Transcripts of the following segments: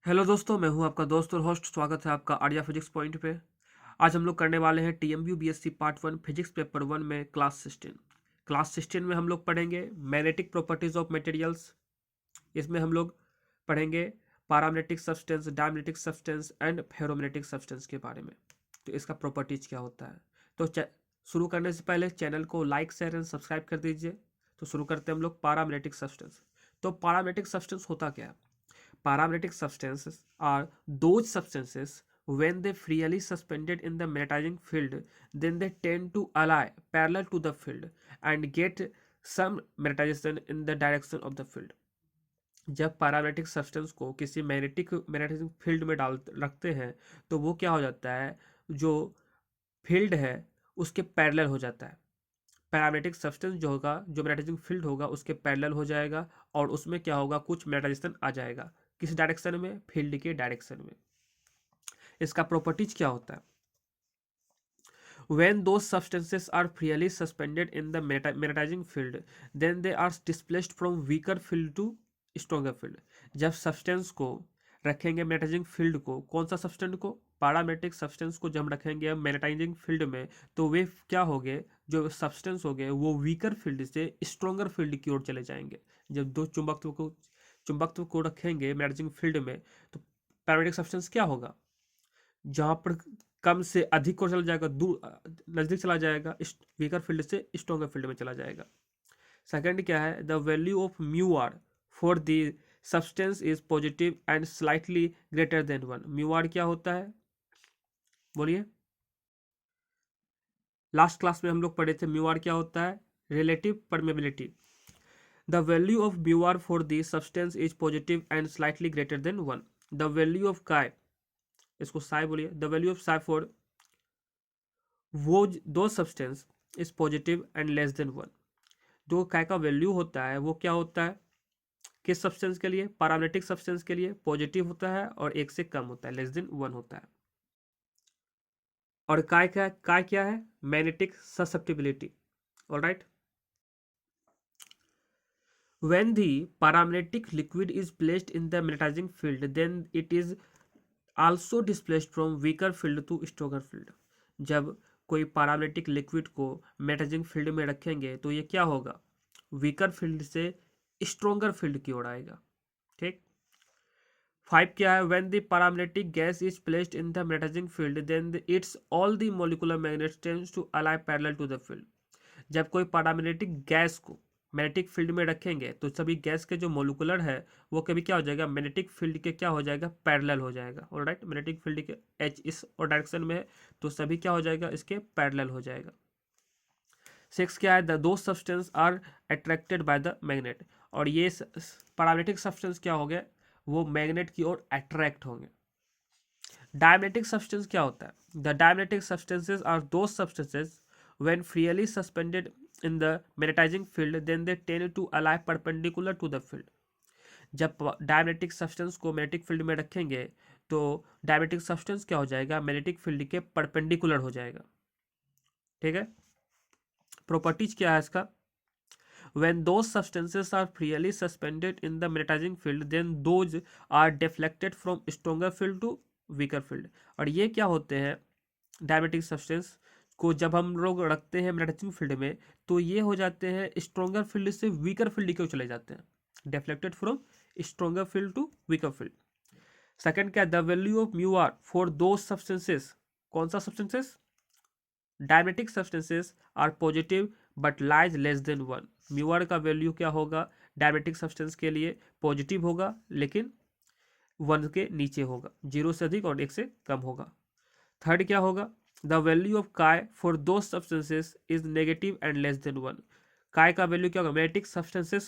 Hello दोस्तों, मैं हूं आपका दोस्त और होस्ट। स्वागत है आपका आर्या फिजिक्स पॉइंट पे। आज हम लोग करने वाले हैं TMU BSc part 1 physics paper 1 में क्लास 16 में हम लोग पढ़ेंगे मैग्नेटिक प्रॉपर्टीज ऑफ मटेरियल्स। इसमें हम लोग पढ़ेंगे paramagnetic substance, diamagnetic substance and ferromagnetic substance के बारे में। तो इसका प्रॉपर्टीज क्या होता है। तो शुरू करने से पहले चैनल को लाइक शेयर एंड सब्सक्राइब कर दीजिए। तो शुरू करते हैं हम लोग पैरामैग्नेटिक सब्सटेंस। तो पैरामैग्नेटिक सब्सटेंस होता क्या है। Paramagnetic substances are those substances when they freely suspended in the magnetizing field, then they tend to ally parallel to the field and get some magnetization in the direction of the field. जब paramagnetic substance को किसी magnetic field में डाल रखते हैं तो वो क्या हो जाता है, जो फील्ड है उसके पैरेलल हो जाता है। पैरामैग्नेटिक सब्सटेंस जो होगा, जो मैग्नेटाइजिंग फील्ड होगा उसके पैरेलल हो जाएगा और उसमें क्या होगा, कुछ मैग्नेटाइजेशन आ जाएगा। किस डायरेक्शन में, फील्ड के डायरेक्शन में। इसका प्रॉपर्टीज क्या होता है। When those substances are freely suspended in the magnetizing field, then they are displaced from weaker field to stronger field. जब सब्सटेंस को रखेंगे मैग्नेटाइजिंग फील्ड को, कौन सा सब्सटेंस को, पैरामैग्नेटिक सब्सटेंस को जब रखेंगे मैग्नेटाइजिंग फील्ड में, तो वे क्या हो गए, जो सब्सटेंस हो गए वो वीकर फील्ड से स्ट्रोंगर फील्ड की ओर चले जाएंगे। जब दो चुंबकत्व को रखेंगे मैग्नेटाइजिंग फील्ड में, तो पैरामैग्नेटिक सब्सटेंस क्या होगा, जहां पर कम से अधिक को चला जाएगा, दूर नजदीक चला जाएगा, वीकर फील्ड से स्ट्रॉन्गर फील्ड में चला जाएगा। सेकंड क्या है, the value of mu R for the substance is positive and slightly greater than 1। Mu R क्या होता है, बोलिए। लास्ट क्लास में हम लोग पढ़े थे म्यू आर क्या होता है, relative permeability. The value of mu R for the substance is positive and slightly greater than 1। The value of काय, इसको साई बोलिए, the value of Sai for वो दो substance is positive and less than 1। जो काय का वैल्यू होता है वो क्या होता है, किस सब्सटेंस के लिए, पैरामैग्नेटिक सब्सटेंस के लिए पॉजिटिव होता है और एक से कम होता है, लेस देन 1 होता है। और काय क्या है, magnetic susceptibility. Alright. When the paramagnetic liquid is placed in the magnetizing field, then it is also displaced from weaker field to stronger field. जब कोई पैरामैग्नेटिक लिक्विड को मैग्नेटाइजिंग फील्ड में रखेंगे तो ये क्या होगा, वीकर फील्ड से स्ट्रोंगर फील्ड की ओर आएगा। ठीक। 5 क्या है, when the paramagnetic gas is placed in the magnetising field then its all the molecular magnets tends to अलाई पैरेलल टू द फील्ड। जब कोई पैरामैग्नेटिक गैस को मैग्नेटिक फील्ड में रखेंगे तो सभी गैस के जो मोलिकुलर है वो कभी क्या हो जाएगा, मैग्नेटिक फील्ड के क्या हो जाएगा, पैरेलल हो जाएगा। ऑलराइट, मैग्नेटिक फील्ड के एच इस और डायरेक्शन में है तो सभी क्या हो जाएगा, इसके पैरेलल हो जाएगा। 6 क्या है, द दो substance are attracted by the magnet. और ये पैरामैग्नेटिक सब्सटेंस क्या हो गया, वो मैग्नेट की ओर अट्रैक्ट होंगे। डायमैग्नेटिक सब्सटेंस क्या होता है, द डायमैग्नेटिक सब्सटेंसेस आर दो substances when freely suspended in the magnetizing field then they tend to lie perpendicular to the field। जब डायमैग्नेटिक सब्सटेंस को मैग्नेटिक फील्ड में रखेंगे तो डायमैग्नेटिक सब्सटेंस क्या हो जाएगा, मैग्नेटिक फील्ड के परपेंडिकुलर हो जाएगा। ठीक है। प्रॉपर्टीज क्या है इसका, when those substances are freely suspended in the magnetizing field then those are deflected from stronger field to weaker field। और ये क्या होते हैं, डायमैग्नेटिक सब्सटेंस को जब हम लोग रखते हैं मैग्नेटाइजिंग फील्ड में तो ये हो जाते हैं स्ट्रोंगर फील्ड से वीकर फील्ड की ओर चले जाते हैं, deflected from stronger field to weaker field. Second क्या, the value of mu R for दो सब्सटेंसेस, कौन सा substances, diamagnetic substances are positive but lies less than 1। Mu R का वैल्यू क्या होगा, डायमैग्नेटिक सब्सटेंस के लिए पॉजिटिव होगा लेकिन 1 के नीचे होगा, 0 से अधिक और 1 से कम होगा। थर्ड क्या होगा, द वैल्यू ऑफ काय फॉर दो substances is negative and less than 1। काय का वैल्यू क्या होगा, मैग्नेटिक सब्सटेंसेस,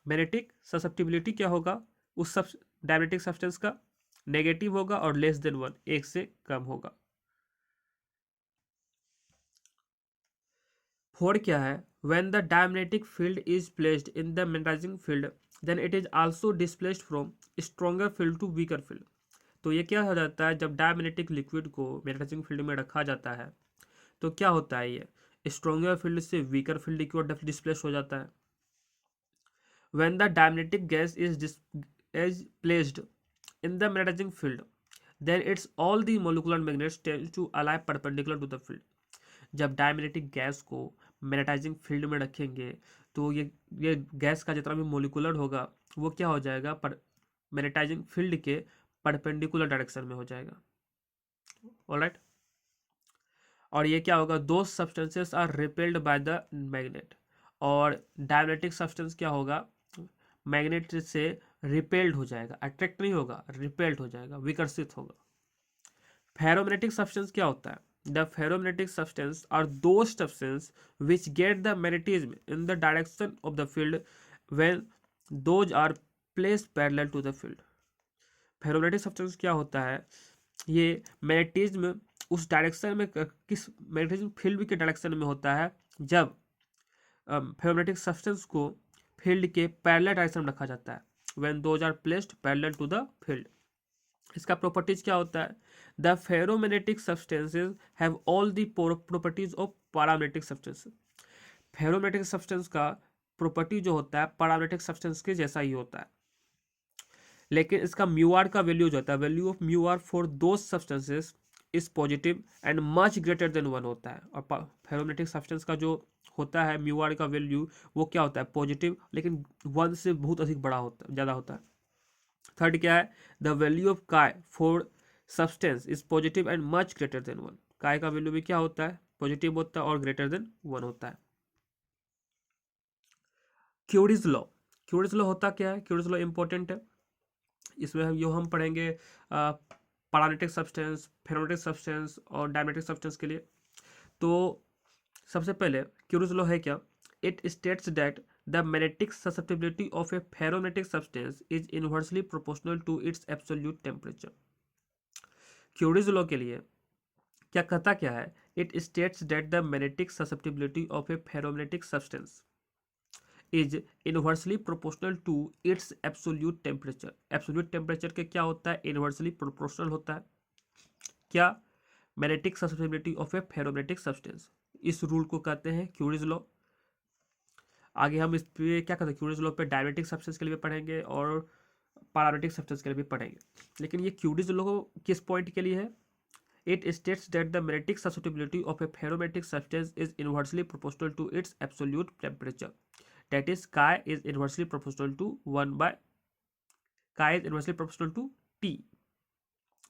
मैग्नेटिक ससेप्टिबिलिटी क्या होगा उस सब डायमैग्नेटिक सब्सटेंस का, नेगेटिव होगा और लेस देन 1, 1 से कम होगा। 4 क्या है, when the diamagnetic field is placed in the magnetizing field then it is also displaced from stronger field to weaker field। तो ये क्या हो जाता है, जब डायमैग्नेटिक लिक्विड को मैग्नेटाइजिंग फील्ड में रखा जाता है तो क्या होता है, ये स्ट्रोंगर फील्ड से वीकर फील्ड की ओर डिस्प्लेस हो जाता है। When the diamagnetic gas is placed in the magnetizing field, then it's all the molecular magnets tend to lie perpendicular to the field. जब डायमैग्नेटिक गैस को मैग्नेटाइजिंग फील्ड में रखेंगे तो ये गैस का जितना भी मोलिकुलर होगा वो क्या हो जाएगा, पर मैग्नेटाइजिंग फील्ड के परपेंडिकुलर डायरेक्शन में हो जाएगा। ऑलराइट, और ये क्या होगा, दो substances are repelled by the magnet, और डायमैग्नेटिक सब्सटेंस क्या होगा, मैग्नेट से रिपेल्ड हो जाएगा, अट्रैक्ट नहीं होगा, रिपेल्ड हो जाएगा, विकर्षित होगा। फेरोमैग्नेटिक सब्सटेंस क्या होता है, the ferromagnetic substance are those substance which get the magnetism in the direction of the field when those are placed parallel to the field. Ferromagnetic substance क्या होता है, ये मैग्नेटिज्म उस डायरेक्शन में किस मैग्नेटिज्म फील्ड के डायरेक्शन में होता है जब फेरोमैग्नेटिक सब्सटेंस को फील्ड के पैरेलल डायरेक्शन में रखा जाता है, when those are placed parallel to the field. इसका प्रॉपर्टीज क्या होता है, the ferromagnetic substances have all the properties of paramagnetic substance. Ferromagnetic substance का प्रॉपर्टी जो होता है पैरामैग्नेटिक सब्सटेंस के जैसा ही होता है, लेकिन इसका म्यू आर का वैल्यू जो होता है, value of mu R for those substances is positive and much greater than 1 होता है। और फेरोमैग्नेटिक सब्सटेंस का जो होता है म्यू आर का वैल्यू वो क्या होता है, पॉजिटिव, लेकिन 1 से बहुत अधिक बड़ा होता है, ज़्यादा होता है। थर्ड क्या है, द वैल्यू ऑफ काय for substance is positive and much greater than 1। काय का वैल्यू भी क्या होता है, पॉजिटिव होता है और ग्रेटर देन 1 होता है। क्यूरीज लॉ, क्यूरीज लॉ होता क्या है, क्यूरीज लॉ इंपॉर्टेंट है, इसमें हम पढ़ेंगे पैरामैग्नेटिक सब्सटेंस, फेरोमैग्नेटिक सब्सटेंस और डायमैग्नेटिक सब्सटेंस के लिए। तो सबसे पहले क्यूरीज लॉ है क्या, it states that the magnetic susceptibility of a ferromagnetic substance is inversely proportional to its absolute temperature। Curies law के लिए क्या कहता क्या है, it states that the magnetic susceptibility of a ferromagnetic substance is inversely proportional to its absolute temperature। absolute temperature के क्या होता है, inversely proportional होता है क्या, magnetic susceptibility of a ferromagnetic substance। इस रूल को कहते हैं क्यूरीज लॉ। आगे हम इस पे क्या कहते हैं, क्यूरीज लॉ पे डायमैग्नेटिक सब्सटेंस के लिए भी पढ़ेंगे और पैरामैग्नेटिक सब्सटेंस के लिए भी पढ़ेंगे, लेकिन ये क्यूरीज लॉ किस पॉइंट के लिए है, it states that the magnetic susceptibility of a ferromagnetic substance is inversely proportional to its absolute temperature, that is chi is inversely proportional to 1 chi is inversely proportional to T,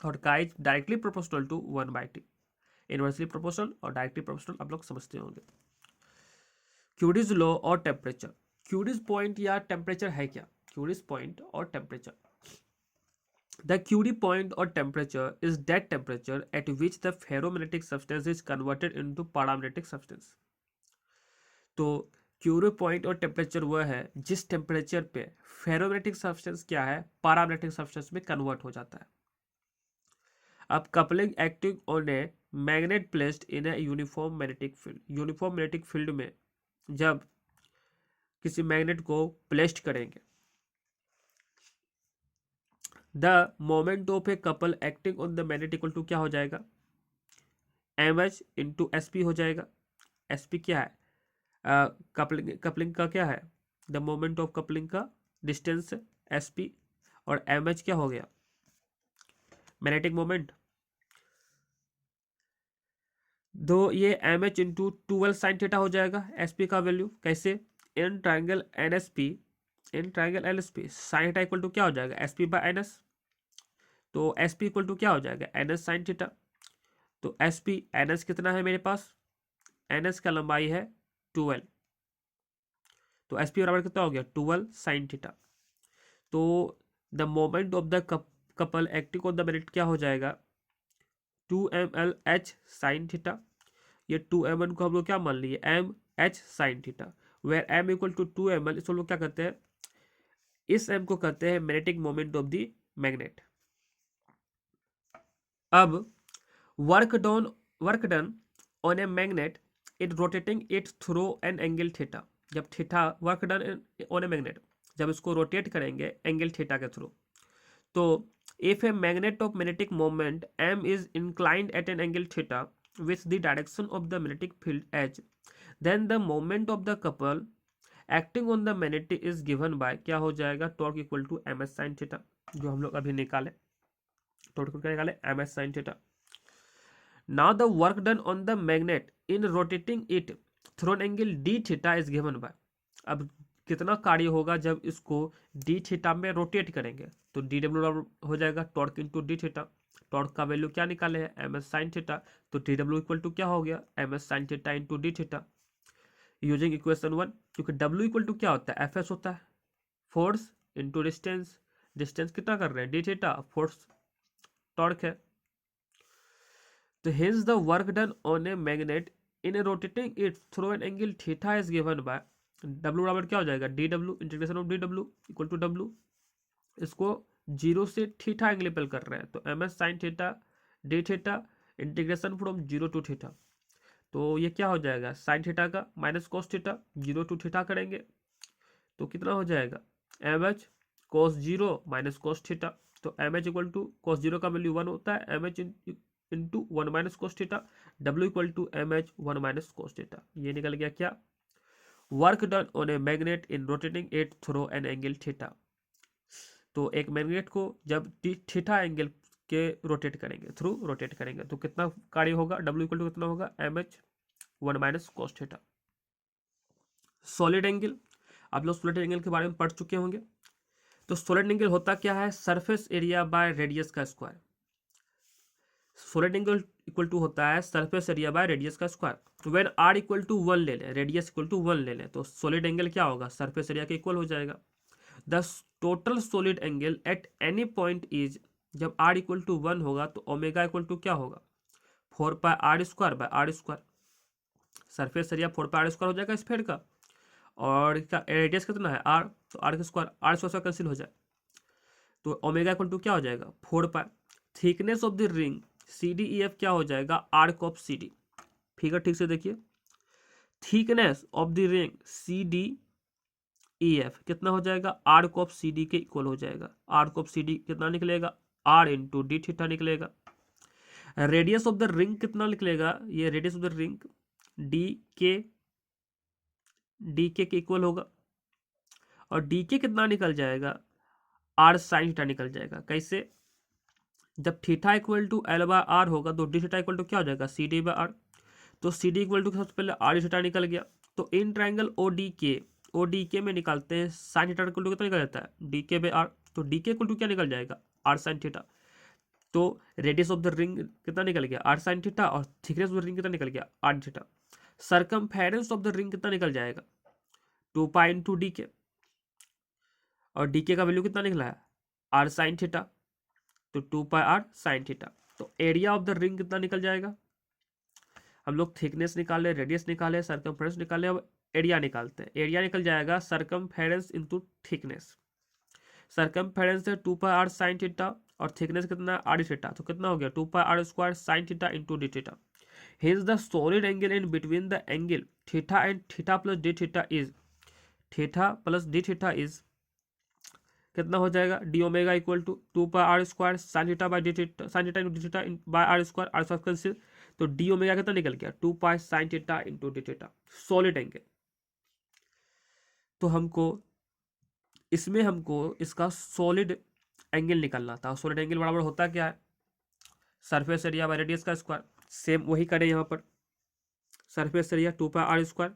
और chi is directly proportional to 1/t। Inversely proportional और directly proportional आप लोग समझते होंगे। Curie's law और temperature, Curie's point या temperature है क्या, क्यूरीज पॉइंट और टेम्परेचर, द क्यूरी पॉइंट और temperature is that temperature at which the ferromagnetic substance is converted into paramagnetic substance. तो क्यूरी पॉइंट और टेम्परेचर वह है जिस टेम्परेचर पे फेरोमैग्नेटिक सब्सटेंस क्या है, पैरामैग्नेटिक सब्सटेंस में कन्वर्ट हो जाता है। अब coupling acting on a magnet placed in a uniform magnetic field, uniform magnetic field में जब किसी मैग्नेट को प्लेस्ड करेंगे, the moment of a couple acting on the magnet equal to क्या हो जाएगा, mh इंटू एसपी हो जाएगा। एसपी क्या है, कपलिंग का क्या है, द मोमेंट ऑफ कपलिंग का डिस्टेंस एसपी, और mh क्या हो गया, मैग्नेटिक मोमेंट। दो ये mh इंटू 12 साइन थीटा हो जाएगा sp का वैल्यू, कैसे, in triangle NSP, in triangle LSP sine theta equal to क्या हो जाएगा, sp बाय ns, तो sp इक्वल टू क्या हो जाएगा, ns साइन थीटा। तो sp ns कितना है मेरे पास, ns का लंबाई है 12, तो sp बराबर कितना हो गया 12 साइन थीटा। तो the moment of the couple acting on the magnet क्या हो जाएगा, 2mlh साइन थीटा। ये 2m1 को हम लोग क्या मान लिए, mh sine theta, where m equal to 2ml, इसको लोग क्या कहते हैं, इस m को कहते हैं magnetic moment of the magnet. अब work done on a magnet it rotating it through an angle theta, जब theta work done on a magnet, जब इसको रोटेट करेंगे एंगल थीटा के थ्रू, तो if a magnet of magnetic moment m is inclined at an angle theta with the direction of the magnetic field h, then the moment of the couple acting on the magnet is given by, क्या हो जाएगा, torque equal to M S sine theta, जो हम लोग अभी निकाले, torque क्या निकाले, M S sine theta. Now the work done on the magnet in rotating it through an angle d theta is given by. अब कितना कार्य होगा जब इसको डी थीटा में रोटेट करेंगे, तो डी डब्ल्यू हो जाएगा torque into D theta. Torque का वैल्यू क्या निकाले हैं, एम एस साइन थीटा, तो डी डब्ल्यू इक्वल टू क्या हो गया, M S sine theta into D theta using equation 1, क्योंकि डब्ल्यू इक्वल टू क्या होता है, एफ एस होता है, फोर्स इंटू डिस्टेंस, डिस्टेंस कितना कर रहे हैं, डी थीटा, फोर्स टॉर्क है। तो hence the work done on a magnet in rotating it through an angle theta is given by W बराबर क्या हो जाएगा, D W, integration of D W equal to W, इसको zero से theta angle पे कर रहे हैं, तो M S sine theta D theta integration from zero to theta, तो ये क्या हो जाएगा, साइन थीटा का minus cos theta, zero to theta करेंगे तो कितना हो जाएगा, M H cos zero minus cos theta, तो M H equal to cos zero का वैल्यू 1 होता है, M H into 1 minus cos theta, W equal to M H 1 minus cos theta. ये निकल गया क्या, work done on a magnet in rotating it through an angle theta. तो एक magnet को जब थीटा एंगल के रोटेट करेंगे, थ्रू रोटेट करेंगे, तो कितना कार्य होगा, डब्ल्यू इक्वल टू कितना होगा, M H 1 minus cos theta. Solid angle, आप लोग सॉलिड एंगल के बारे में पढ़ चुके होंगे। तो सॉलिड एंगल होता क्या है, सरफेस एरिया बाय रेडियस का square. Solid angle equal to होता है सरफेस एरिया बाय रेडियस का square. When R equal to 1 ले लें, रेडियस इक्वल टू 1 ले लें, तो सॉलिड एंगल क्या होगा, सरफेस एरिया के इक्वल हो जाएगा। The total solid angle at any point is, जब आर इक्वल टू 1 होगा तो ओमेगा इक्वल टू क्या होगा, 4 pi R square by R square. Surface area 4 pi R square हो जाएगा स्फीयर का, और क्या रेडियस कितना है आर, तो R square, R square cancel हो जाए, तो ओमेगा इक्वल टू क्या हो जाएगा, 4 pi. Thickness of the ring C D E F क्या हो जाएगा, arc of C D. Figure ठीक से देखिए, thickness of the ring C D E F कितना हो जाएगा, आर्क ऑफ सी डी के इक्वल हो जाएगा। आर्क ऑफ सी डी कितना निकलेगा, आर इंटू डी थीटा निकलेगा। रेडियस ऑफ द रिंग कितना निकलेगा, ये radius of the ring D के इक्वल होगा, और डी के कितना निकल जाएगा, आर साइन थीटा निकल जाएगा। कैसे, जब theta equal to L by R होगा तो डी थीटा इक्वल टू क्या हो जाएगा, सी डी बाय आर। तो सी डी इक्वल टू सबसे पहले आर थीटा निकल गया, तो इन ट्राइंगल ओ डी के में निकालते हैं, साइन थीटा इक्वल टू कितना निकल जाता है, डी के बाय आर, तो डी के इक्वल टू क्या निकल जाएगा, आर साइन थीटा। तो रेडियस ऑफ द रिंग कितना निकल गया, आर साइन थीटा, और थिकनेस ऑफ द रिंग कितना निकल गया, R theta. Circumference of the ring कितना निकल जाएगा, 2 पाई इंटू डी के, और डी के का वैल्यू कितना निकला है, आर साइन थीटा, तो 2 पाई आर साइन थीटा। तो एरिया ऑफ द रिंग कितना निकल जाएगा, हम लोग थिकनेस निकाले, रेडियस निकाले, सरकमफेरेंस निकाले, अब एरिया निकालते हैं। एरिया निकल जाएगा सरकमफेरेंस इंटू थिकनेस। सरकमफेरेंस है 2 पाई आर साइन थीटा, और थिकनेस कितना है, आर थीटा, तो कितना हो गया, 2 pi R square sine theta into D theta. Hence the solid angle in between the angle theta and theta plus D theta is, theta plus D theta is कितना हो जाएगा, D omega equal to 2 pi R square sine theta by D theta, sine theta into D theta by R square cancel, तो D omega कितना निकल गया, 2 pi sine theta into D theta. Solid angle, तो इसमें हमको इसका solid angle निकालना था। सॉलिड एंगल बराबर होता क्या है, सरफेस एरिया बाय रेडियस का स्क्वायर। सेम वही करें यहाँ पर, surface area 2 pi R square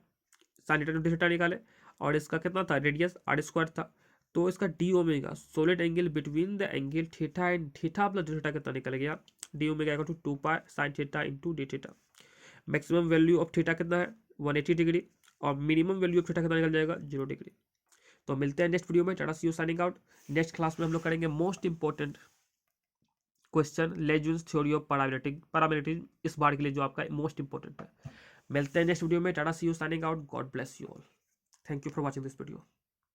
sine theta into theta निकाले, और इसका कितना था, रेडियस आर स्क्वायर था, तो इसका d omega solid angle between the angle theta and theta plus D theta कितना निकल गया, d omega equal to 2 pi sine theta into D theta. Maximum value of theta कितना है, 180 डिग्री, और minimum value of theta कितना निकल जाएगा, 0 degree. तो मिलते हैं नेक्स्ट वीडियो में, tata see you signing out. Next class में हम लोग करेंगे most important question, Langevin's theory of paramagnetism, इस बार के लिए जो आपका मोस्ट इंपॉर्टेंट है। मिलते हैं नेक्स्ट वीडियो में, tata see you signing out, God bless you all, thank you for watching this video.